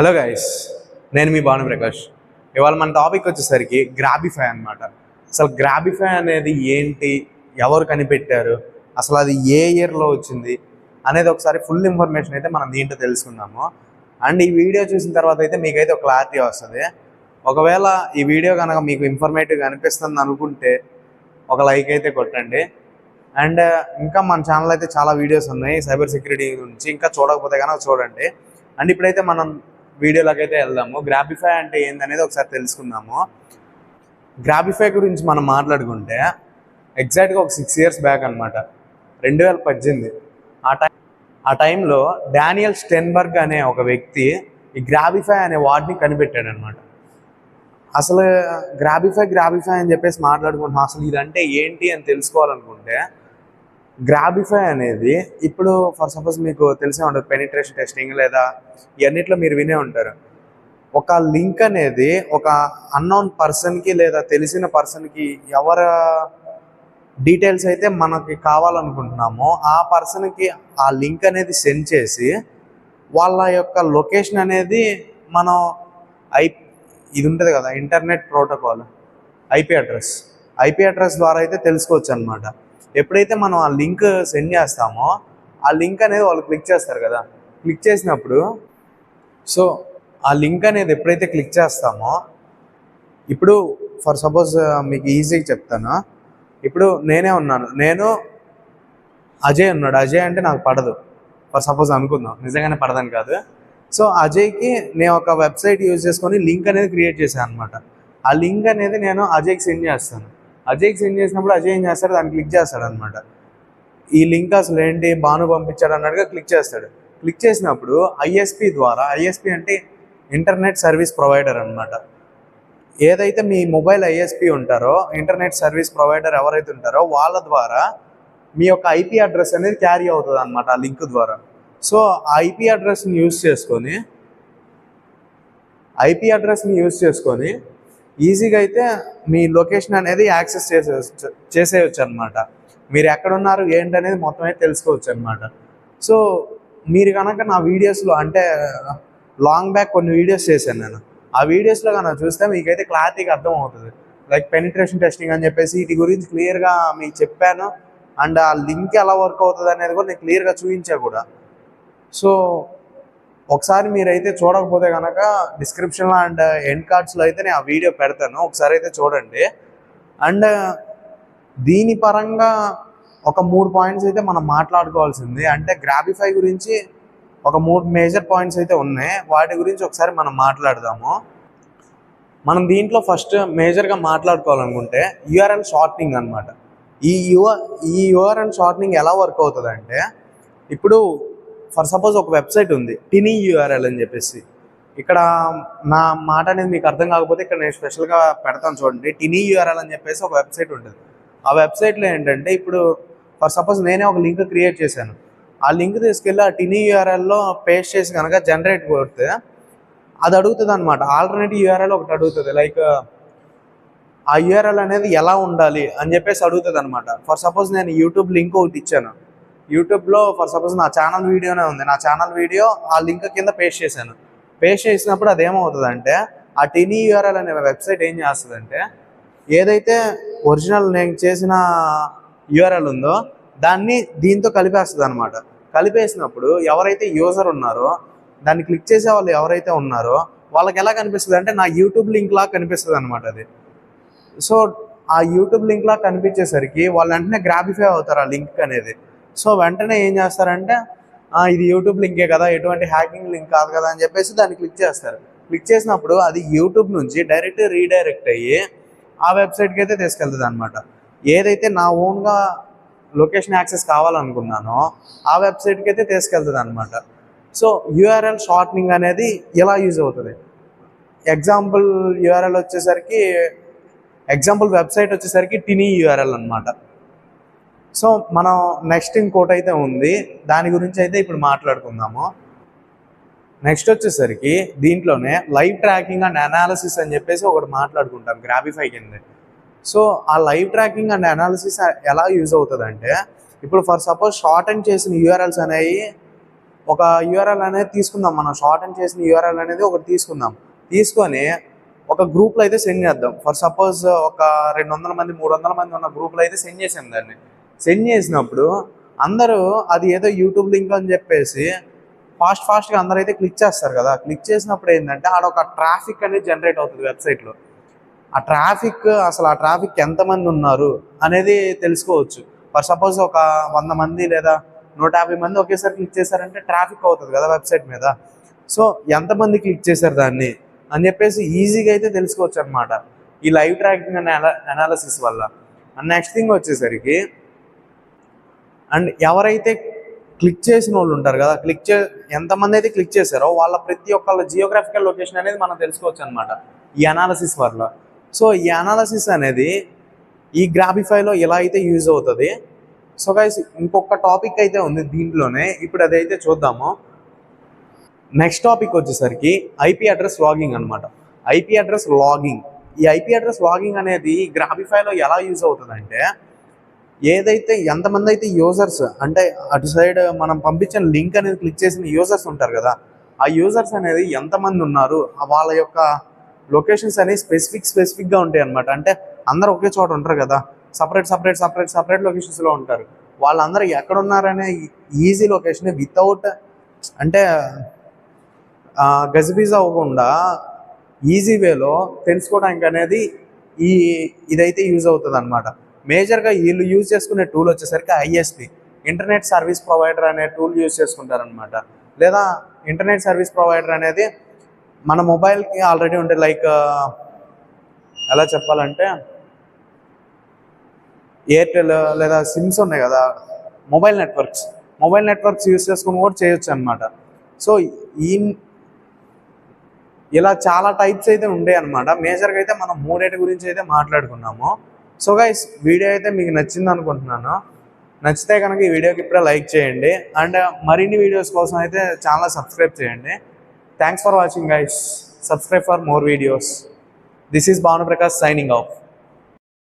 Hello guys, నేను మీ భానుప్రకాష్. ఇవాళ మన టాపిక్ వచ్చేసరికి గ్రాబిఫై అనమాట. అసలు గ్రాబిఫై అనేది ఏంటి, ఎవరు కనిపెట్టారు, అసలు అది ఏ ఇయర్లో వచ్చింది అనేది ఒకసారి ఫుల్ ఇన్ఫర్మేషన్ అయితే మనం దీంట్లో తెలుసుకుందాము. అండ్ ఈ వీడియో చూసిన తర్వాత అయితే మీకైతే ఒక క్లారిటీ వస్తుంది. ఒకవేళ ఈ వీడియో కనుక మీకు ఇన్ఫర్మేటివ్గా అనిపిస్తుంది అనుకుంటే ఒక లైక్ అయితే కొట్టండి. అండ్ ఇంకా మన ఛానల్ అయితే చాలా వీడియోస్ ఉన్నాయి సైబర్ సెక్యూరిటీ గురించి, ఇంకా చూడకపోతే కనుక చూడండి. అండ్ ఇప్పుడైతే మనం వీడియోలోకి అయితే వెళ్దాము. గ్రాబిఫై అంటే ఏందనేది ఒకసారి తెలుసుకుందాము. గ్రాబిఫై గురించి మనం మాట్లాడుకుంటే ఎగ్జాక్ట్గా ఒక 6 years బ్యాక్ అనమాట, 2018. ఆ టైంలో డానియల్ స్టెన్బర్గ్ అనే ఒక వ్యక్తి ఈ గ్రాబిఫై అనే వార్డ్ని కనిపెట్టాడు అనమాట. అసలు గ్రాబిఫై అని చెప్పేసి మాట్లాడుకుంటున్నాం. అసలు ఇదంటే ఏంటి అని తెలుసుకోవాలనుకుంటే గ్రాబిఫై అనేది ఇప్పుడు ఫర్ సపోజ్ మీకు తెలిసే ఉంటుంది, పెనిట్రేషన్ టెస్టింగ్ లేదా ఇవన్నిట్లో మీరు వినే ఉంటారు. ఒక లింక్ అనేది ఒక అన్నోన్ పర్సన్కి లేదా తెలిసిన పర్సన్కి ఎవరి డీటెయిల్స్ అయితే మనకి కావాలనుకుంటున్నామో ఆ పర్సన్కి ఆ లింక్ అనేది సెండ్ చేసి వాళ్ళ యొక్క లొకేషన్ అనేది మనం ఇది ఉంటుంది కదా, ఇంటర్నెట్ ప్రోటోకాల్, ఐపీ అడ్రస్ ద్వారా అయితే తెలుసుకోవచ్చు అనమాట. ఎప్పుడైతే మనం ఆ లింక్ సెండ్ చేస్తామో ఆ లింక్ అనేది వాళ్ళు క్లిక్ చేస్తారు కదా. క్లిక్ చేసినప్పుడు ఆ లింక్ అనేది ఎప్పుడైతే క్లిక్ చేస్తామో, ఇప్పుడు ఫర్ సపోజ్ మీకు ఈజీగా చెప్తాను. ఇప్పుడు నేను అజయ్ ఉన్నాడు. అజయ్ అంటే నాకు పడదు ఫర్ సపోజ్ అనుకుందాం, నిజంగానే పడదని కాదు. సో అజయ్కి నేను ఒక వెబ్సైట్ యూజ్ చేసుకొని లింక్ అనేది క్రియేట్ చేశాను అనమాట. ఆ లింక్ అనేది నేను అజయ్కి సెండ్ చేస్తాను. అజయ్కి సెండ్ చేసినప్పుడు అజయ్ ఏం చేస్తాడు, దాన్ని క్లిక్ చేస్తాడు అనమాట. ఈ లింక్ అసలు ఏంటి, భాను పంపించాడు అన్నట్టుగా క్లిక్ చేస్తాడు. క్లిక్ చేసినప్పుడు ఐఎస్పి ద్వారా, ఐఎస్పి అంటే ఇంటర్నెట్ సర్వీస్ ప్రొవైడర్ అనమాట. ఏదైతే మీ మొబైల్ ఐఎస్పి ఉంటారో, ఇంటర్నెట్ సర్వీస్ ప్రొవైడర్ ఎవరైతే ఉంటారో వాళ్ళ ద్వారా మీ యొక్క ఐపీ అడ్రస్ అనేది క్యారీ అవుతుంది అనమాట ఆ లింక్ ద్వారా. సో ఆ ఐపీ అడ్రస్ని యూజ్ చేసుకొని ఈజీగా అయితే మీ లొకేషన్ అనేది యాక్సెస్ చేసేయచ్చు అనమాట. మీరు ఎక్కడున్నారు ఏంటనేది మొత్తం అయితే తెలుసుకోవచ్చు అనమాట. సో మీరు కనుక నా వీడియోస్లో, అంటే లాంగ్ బ్యాక్ కొన్ని వీడియోస్ చేశాను నేను, ఆ వీడియోస్లో కనుక చూస్తే మీకైతే క్లారిటీగా అర్థం అవుతుంది. లైక్ పెనిట్రేషన్ టెస్టింగ్ అని చెప్పేసి వీటి గురించి క్లియర్గా మీకు చెప్పాను. అండ్ ఆ లింక్ ఎలా వర్క్ అవుతుంది అనేది కూడా నేను క్లియర్గా చూపించా కూడా. సో ఒకసారి మీరైతే చూడకపోతే కనుక డిస్క్రిప్షన్లో అండ్ ఎండ్ కార్డ్స్లో అయితే నేను ఆ వీడియో పెడతాను, ఒకసారి అయితే చూడండి. అండ్ దీని పరంగా ఒక 3 పాయింట్స్ అయితే మనం మాట్లాడుకోవాల్సింది. అంటే గ్రాబిఫై గురించి ఒక 3 మేజర్ పాయింట్స్ అయితే ఉన్నాయి, వాటి గురించి ఒకసారి మనం మాట్లాడదాము. మనం దీంట్లో ఫస్ట్ మేజర్గా మాట్లాడుకోవాలనుకుంటే యూఆర్ఎల్ షార్టనింగ్ అనమాట. ఈ యూఆర్ఎల్ షార్టనింగ్ ఎలా వర్క్ అవుతుంది అంటే, ఇప్పుడు ఫర్ సపోజ్ ఒక వెబ్సైట్ ఉంది టినీ యూఆర్ఎల్ అని చెప్పేసి. ఇక్కడ నా మాట అనేది మీకు అర్థం కాకపోతే ఇక్కడ నేను స్పెషల్గా పెడతాను చూడండి. టినీ యూఆర్ఎల్ అని చెప్పేసి ఒక వెబ్సైట్ ఉంటుంది. ఆ వెబ్సైట్లో ఏంటంటే, ఇప్పుడు ఫర్ సపోజ్ నేనే ఒక లింక్ క్రియేట్ చేశాను. ఆ లింక్ తీసుకెళ్ళి ఆ టినీ యూఆర్ఎల్లో పేస్ట్ చేసి కనుక జనరేట్ కొడితే అది అడుగుతుంది అనమాట. ఆల్టర్నేటివ్ యూఆర్ఎల్ ఒకటి అడుగుతుంది, లైక్ ఆ యూఆర్ఎల్ అనేది ఎలా ఉండాలి అని చెప్పేసి అడుగుతుంది అనమాట. ఫర్ సపోజ్ నేను యూట్యూబ్ లింక్ ఒకటి ఇచ్చాను. యూట్యూబ్లో ఫర్ సపోజ్ నా ఛానల్ వీడియోనే ఉంది, నా ఛానల్ వీడియో ఆ లింక్ కింద పేస్ట్ చేశాను. పేస్ట్ చేసినప్పుడు అదేమవుతుందంటే, ఆ టినీ యూఆర్ఎల్ అనే వెబ్సైట్ ఏం చేస్తుందంటే, ఏదైతే ఒరిజినల్ నేను చేసిన యూఆర్ఎల్ ఉందో దాన్ని దీంతో కలిపేస్తుంది అనమాట. కలిపేసినప్పుడు ఎవరైతే యూజర్ ఉన్నారో, దాన్ని క్లిక్ చేసే వాళ్ళు ఎవరైతే ఉన్నారో వాళ్ళకి ఎలా కనిపిస్తుంది అంటే నా యూట్యూబ్ లింక్ లాగా కనిపిస్తుంది అనమాట అది. సో ఆ యూట్యూబ్ లింక్ లాగా కనిపించేసరికి వాళ్ళు వెంటనే గ్రాబిఫై అవుతారు ఆ లింక్ అనేది. సో వెంటనే ఏం చేస్తారంటే, ఇది యూట్యూబ్ లింకే కదా, ఎటువంటి హ్యాకింగ్ లింక్ కాదు కదా అని చెప్పేసి దాన్ని క్లిక్ చేస్తారు. క్లిక్ చేసినప్పుడు అది యూట్యూబ్ నుంచి డైరెక్ట్ రీడైరెక్ట్ అయ్యి ఆ వెబ్సైట్కి అయితే తీసుకెళ్తుంది అనమాట. ఏదైతే నా ఓన్గా లొకేషన్ యాక్సెస్ కావాలనుకున్నానో ఆ వెబ్సైట్కి అయితే తీసుకెళ్తుంది అనమాట. సో యూఆర్ఎల్ షార్టనింగ్ అనేది ఎలా యూజ్ అవుతుంది, ఎగ్జాంపుల్ వెబ్సైట్ వచ్చేసరికి టినీ యూఆర్ఎల్ అనమాట. సో మనం నెక్స్ట్ ఇంకోటి అయితే ఉంది, దాని గురించి అయితే ఇప్పుడు మాట్లాడుకుందాము. నెక్స్ట్ వచ్చేసరికి దీంట్లోనే లైవ్ ట్రాకింగ్ అండ్ అనాలిసిస్ అని చెప్పేసి ఒకటి మాట్లాడుకుంటాం గ్రాబిఫై కింద. సో ఆ లైవ్ ట్రాకింగ్ అండ్ అనాలిసిస్ ఎలా యూజ్ అవుతుంది అంటే, ఇప్పుడు ఫర్ సపోజ్ షార్ట్ అండ్ చేసిన యూఆర్ఎల్స్ అనేవి ఒక యూఆర్ఎల్ అనేది తీసుకుందాం, మనం షార్ట్ అండ్ చేసిన యూఆర్ఎల్ అనేది ఒకటి తీసుకొని ఒక గ్రూప్లో అయితే సెండ్ చేద్దాం. ఫర్ సపోజ్ ఒక 200 మంది 300 మంది ఉన్న గ్రూప్లో అయితే సెండ్ చేసాం. దాన్ని సెండ్ చేసినప్పుడు అందరూ అది ఏదో యూట్యూబ్ లింక్ అని చెప్పేసి ఫాస్ట్గా అందరూ అయితే క్లిక్ చేస్తారు కదా. క్లిక్ చేసినప్పుడు ఏంటంటే ఆడ ఒక ట్రాఫిక్ అనేది జనరేట్ అవుతుంది వెబ్సైట్లో. ఆ ట్రాఫిక్ ఎంతమంది ఉన్నారు అనేది తెలుసుకోవచ్చు. ఫర్ సపోజ్ ఒక 100 మంది లేదా 150 మంది ఒకేసారి క్లిక్ చేశారంటే ట్రాఫిక్ అవుతుంది కదా వెబ్సైట్ మీద. సో ఎంతమంది క్లిక్ చేశారు దాన్ని అని చెప్పేసి ఈజీగా అయితే తెలుసుకోవచ్చు అనమాట ఈ లైవ్ ట్రాకింగ్ అనాలిసిస్ వల్ల. అండ్ నెక్స్ట్ థింగ్ వచ్చేసరికి, అండ్ ఎవరైతే క్లిక్ చేసిన వాళ్ళు ఉంటారు కదా, ఎంతమంది అయితే క్లిక్ చేశారో వాళ్ళ ప్రతి ఒక్కళ్ళ జియోగ్రఫికల్ లొకేషన్ అనేది మనం తెలుసుకోవచ్చు అనమాట ఈ అనాలిసిస్ వల్ల. సో ఈ అనాలిసిస్ అనేది ఈ గ్రాబిఫైలో ఎలా అయితే యూజ్ అవుతుంది. సో గైస్, ఇంకొక టాపిక్ అయితే ఉంది దీంట్లోనే, ఇప్పుడు అదైతే చూద్దాము. నెక్స్ట్ టాపిక్ వచ్చేసరికి ఐపీ అడ్రస్ లాగింగ్ అనమాట. ఐపీ అడ్రస్ లాగింగ్, ఈ ఐపీ అడ్రస్ లాగింగ్ అనేది గ్రాబిఫైలో ఎలా యూజ్ అవుతుందంటే, ఏదైతే ఎంతమంది అయితే యూజర్స్ అంటే అటు సైడ్ మనం పంపించిన లింక్ అనేది క్లిక్ చేసిన యూజర్స్ ఉంటారు కదా, ఆ యూజర్స్ అనేది ఎంతమంది ఉన్నారు, వాళ్ళ యొక్క లొకేషన్స్ అనేవి స్పెసిఫిక్గా ఉంటాయి అనమాట. అంటే అందరూ ఒకే చోట ఉంటారు కదా, సపరేట్ లొకేషన్స్లో ఉంటారు. వాళ్ళందరూ ఎక్కడ ఉన్నారనే ఈజీ లొకేషన్ వితౌట్ అంటే గజిబిజి అవ్వకుండా ఈజీ వేలో తెలుసుకోవడానికి అనేది ఇదైతే యూజ్ అవుతుంది అనమాట. మేజర్గా వీళ్ళు యూజ్ చేసుకునే టూల్ వచ్చేసరికి ఐఎస్పి, ఇంటర్నెట్ సర్వీస్ ప్రొవైడర్ అనే టూల్ యూజ్ చేసుకుంటారనమాట. లేదా ఇంటర్నెట్ సర్వీస్ ప్రొవైడర్ అనేది మన మొబైల్కి ఆల్రెడీ ఉంటే, లైక్ ఎలా చెప్పాలంటే ఎయిర్టెల్ లేదా సిమ్స్ ఉన్నాయి కదా, మొబైల్ నెట్వర్క్స్ యూజ్ చేసుకుని కూడా చేయొచ్చు అనమాట. సో ఇలా చాలా టైప్స్ అయితే ఉంటాయి అనమాట. మేజర్గా అయితే మనం 3 గురించి అయితే మాట్లాడుకున్నాము. సో గైస్, వీడియో అయితే మీకు నచ్చింది అనుకుంటున్నాను. నచ్చితే కనుక ఈ వీడియోకి ఇప్పుడే లైక్ చేయండి. అండ్ మరిన్ని వీడియోస్ కోసం అయితే ఛానల్ సబ్స్క్రైబ్ చేయండి. Thanks for watching guys. Subscribe for more videos. This is Bhanu Prakash signing off.